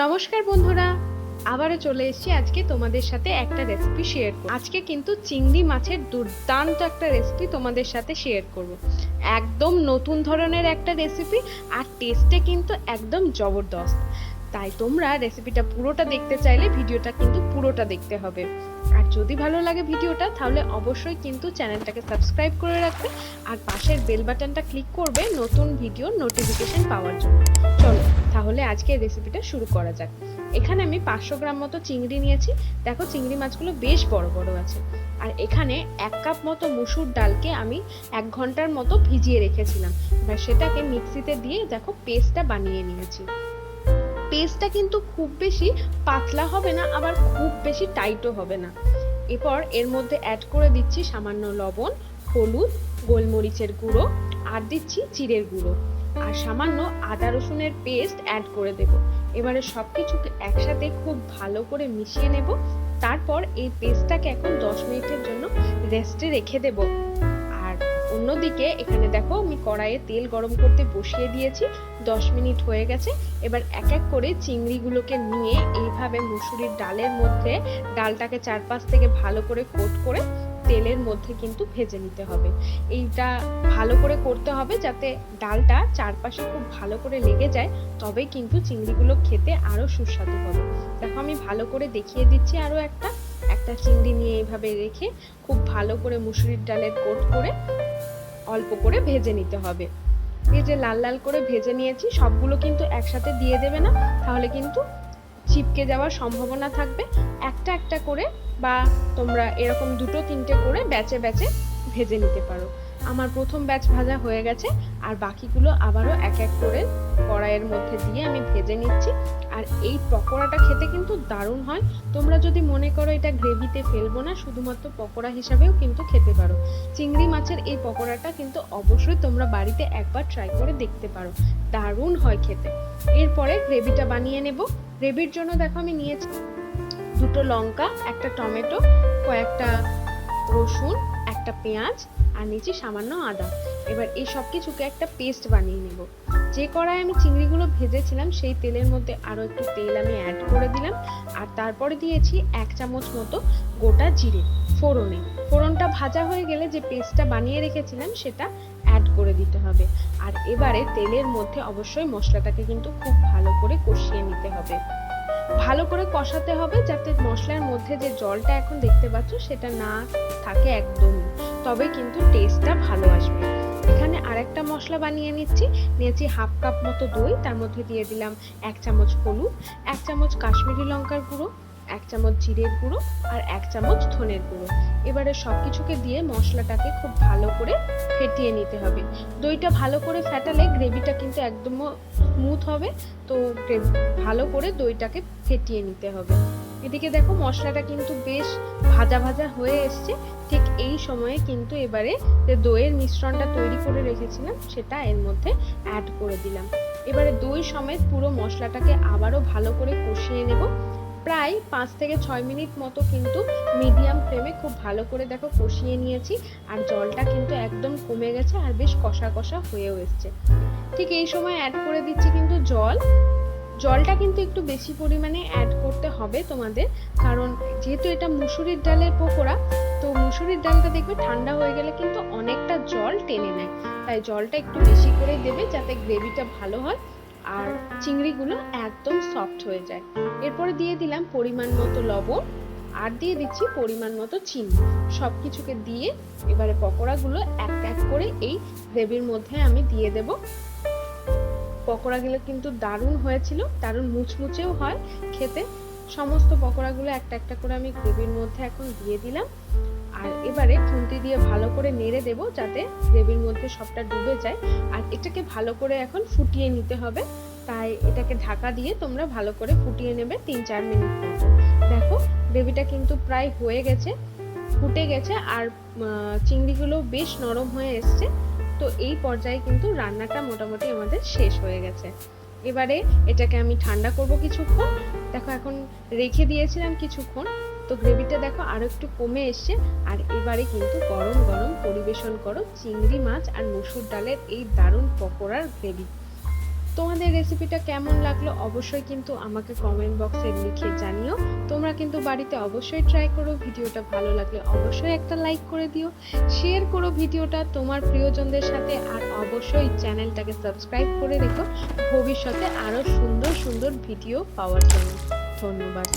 নমস্কার বন্ধুরা, আবারও চলে এসেছি আজকে তোমাদের সাথে একটা রেসিপি শেয়ার করব। আজকে কিন্তু চিংড়ি মাছের দুর্দান্ত একটা রেসিপি তোমাদের সাথে শেয়ার করব। একদম নতুন ধরনের একটা রেসিপি আর টেস্টে কিন্তু একদম জবরদস্ত। তাই তোমরা রেসিপিটা পুরোটা দেখতে চাইলে ভিডিওটা কিন্তু পুরোটা দেখতে হবে। আর যদি ভালো লাগে ভিডিওটা তাহলে অবশ্যই কিন্তু চ্যানেলটাকে সাবস্ক্রাইব করে রাখবে আর পাশের বেল বাটনটা ক্লিক করবে নতুন ভিডিও নোটিফিকেশন পাওয়ার জন্য। চলো তাহলে আজকে রেসিপিটা শুরু করা যাক। এখানে আমি 500 গ্রাম মতো চিংড়ি নিয়েছি। দেখো চিংড়ি মাছগুলো বেশ বড় বড় আছে। আর এখানে 1 কাপ মতো মসুর ডালকে আমি 1 ঘন্টার মতো ভিজিয়ে রেখেছিলাম। এবার সেটাকে মিক্সিতে দিয়ে দেখো পেস্টটা বানিয়ে নিয়েছি। পেস্টটা কিন্তু খুব বেশি পাতলা হবে না, আবার খুব বেশি টাইটও হবে না। এরপর এর মধ্যে অ্যাড করে দিচ্ছি সামান্য লবণ, হলুদ, গোলমরিচের গুঁড়ো আর দিচ্ছি জিরের গুঁড়ো আর সামান্য আদা রসুনের পেস্ট অ্যাড করে দেব। এবারে সবকিছুকে একসাথে খুব ভালো করে মিশিয়ে নেব। তারপর এই পেস্টটাকে এখন 10 মিনিটের জন্য রেস্টে রেখে দেব। আর অন্যদিকে এখানে দেখো আমি কড়াইয়ে তেল গরম করতে বসিয়ে দিয়েছি। 10 মিনিট হয়ে গেছে। এবার এক এক করে চিংড়িগুলোকে নিয়ে এইভাবে মুসুরির ডালের মধ্যে ডালটাকে চারপাশ থেকে ভালো করে কোট করে তেলের মধ্যে কিন্তু ভেজে নিতে হবে। এইটা ভালো করে করতে হবে যাতে ডালটা চারপাশে খুব ভালো করে লেগে যায়, তবেই কিন্তু চিংড়িগুলো খেতে আরো সুস্বাদু হবে। দেখো আমি ভালো করে দেখিয়ে দিচ্ছি। আরো একটা চিংড়ি নিয়ে এইভাবে রেখে খুব ভালো করে মুসুরির ডালের কোট করে অল্প করে ভেজে নিতে হবে। এই যে লাল লাল করে ভেজে নিয়েছি, সবগুলো কিন্তু একসাথে দিয়ে দেবে না, তাহলে কিন্তু চিপকে যাওয়ার সম্ভাবনা থাকবে। একটা একটা করে বা তোমরা এরকম 2-3টে করে ব্যাচে ব্যাচে ভেজে নিতে পারো। আমার প্রথম ব্যাচ ভাজা হয়ে গেছে আর বাকিগুলো আবারও এক এক করে কড়াইয়ের মধ্যে দিয়ে আমি ভেজে নিচ্ছি। আর এই পকোড়াটা খেতে কিন্তু দারুণ হয়। তোমরা যদি মনে করো এটা গ্রেভিতে ফেলবো না, শুধুমাত্র পকোড়া হিসাবেও কিন্তু খেতে পারো। চিংড়ি মাছের এই পকোড়াটা কিন্তু অবশ্যই তোমরা বাড়িতে একবার ট্রাই করে দেখতে পারো, দারুণ হয় খেতে। এরপরে গ্রেভিটা বানিয়ে নেব। গ্রেভির জন্য দেখো আমি নিয়েছি 2টো লঙ্কা, একটা টমেটো, কয়েকটা রসুন, একটা পেঁয়াজ আর নিচে সামান্য আদা। এবার এই সব কিছুকে একটা পেস্ট বানিয়ে নেব। যে কড়াই আমি চিংড়িগুলো ভেজেছিলাম সেই তেলের মধ্যে আরো একটু তেল আমি অ্যাড করে দিলাম আর তারপরে দিয়েছি 1 চামচ মতো গোটা জিরে ফোড়নে। ফোড়নটা ভাজা হয়ে গেলে যে পেস্টটা বানিয়ে রেখেছিলাম সেটা অ্যাড করে দিতে হবে। আর এবারে তেলের মধ্যে অবশ্যই মশলাটাকে কিন্তু খুব ভালো করে কষিয়ে নিতে হবে। ভালো করে কষাতে হবে যাতে মশলার মধ্যে যে জলটা এখন দেখতে পাচ্ছ সেটা না থাকে একদমই, তবে কিন্তু টেস্টটা ভালো আসবে। এখানে আরেকটা মশলা বানিয়ে নিয়েছি 1/2 কাপ মতো দই, তার মধ্যে দিয়ে দিলাম 1 চামচ হলুদ, 1 চামচ কাশ্মীরি লঙ্কার গুঁড়ো, 1 চামচ জিরের গুঁড়ো আর 1 চামচ ধনের গুঁড়ো। এবারে সবকিছুকে দিয়ে মশলাটাকে খুব ভালো করে ফেটিয়ে নিতে হবে। দইটা ভালো করে ফেটালে গ্রেভিটা কিন্তু একদম স্মুথ হবে, তো ভালো করে দইটাকে ফেটিয়ে নিতে হবে। এদিকে দেখো মশলাটা কিন্তু বেশ ভাজা ভাজা হয়ে এসছে। ঠিক এই সময়ে কিন্তু এবারে যে দইয়ের মিশ্রণটা তৈরি করে রেখেছিলাম সেটা এর মধ্যে অ্যাড করে দিলাম। এবারে দই সমেত পুরো মশলাটাকে আবারও ভালো করে কষিয়ে নেব। প্রায় 5 থেকে 6 মিনিট মতো কিন্তু মিডিয়াম ফ্লেমে খুব ভালো করে দেখো কষিয়ে নিয়েছি। আর জলটা কিন্তু একদম কমে গেছে আর বেশ কষা কষা হয়েও এসছে। ঠিক এই সময় অ্যাড করে দিচ্ছি কিন্তু জলটা কিন্তু একটু বেশি পরিমাণে অ্যাড করতে হবে তোমাদের, কারণ যেহেতু এটা মুসুরির ডালের পকোড়া, তো মুসুরির ডালটা দেখবে ঠান্ডা হয়ে গেলে কিন্তু অনেকটা জল টেনে নেয়। তাই জলটা একটু বেশি করে দেবে যাতে গ্রেভিটা ভালো হয় আর চিংড়িগুলো একদম সফট হয়ে যায়। এরপরে দিয়ে দিলাম পরিমাণ মতো লবণ আর দিয়ে দিচ্ছি পরিমাণ মতো চিনি। সব কিছুকে দিয়ে এবারে পকোড়াগুলো এক এক করে এই গ্রেভির মধ্যে আমি দিয়ে দেব। পকোড়াগুলো কিন্তু দারুণ হয়েছিল, দারুণ মুচমুচেও হয় খেতে। সমস্ত পকোড়াগুলো একটা একটা করে আমি গ্রেভির মধ্যে এখন দিয়ে দিলাম। আর এবারে খুন্তি দিয়ে ভালো করে নেড়ে দেব যাতে গ্রেভির মধ্যে সবটা ডুবে যায়। আর এটাকে ভালো করে এখন ফুটিয়ে নিতে হবে, তাই এটাকে ঢাকা দিয়ে তোমরা ভালো করে ফুটিয়ে নেবে 3-4 মিনিট মতো। দেখো গ্রেভিটা কিন্তু প্রায় হয়ে গেছে, ফুটে গেছে আর চিংড়িগুলো বেশ নরম হয়ে এসছে। তো এই পর্যায়ে কিন্তু রান্নাটা মোটামুটি আমাদের শেষ হয়ে গেছে। এবারে এটাকে আমি ঠান্ডা করব কিছুক্ষণ। দেখো এখন রেখে দিয়েছিলাম কিছুক্ষণ, তো গ্রেভিটা দেখো আরো একটু কমে এসছে। আর এবারে কিন্তু গরম গরম পরিবেশন করো চিংড়ি মাছ আর মসুর ডালের এই দারুণ পকোড়ার গ্রেভি। তোমাদের রেসিপিটা কেমন লাগলো অবশ্যই কিন্তু আমাকে কমেন্ট বক্সে লিখে জানিও। তোমরা কিন্তু বাড়িতে অবশ্যই ট্রাই করো। ভিডিওটা ভালো লাগলে অবশ্যই একটা লাইক করে দিও, শেয়ার করো ভিডিওটা তোমার প্রিয়জনদের সাথে, আর অবশ্যই চ্যানেলটাকে সাবস্ক্রাইব করে রেখো ভবিষ্যতে আরো সুন্দর সুন্দর ভিডিও পাওয়ার জন্য। ধন্যবাদ।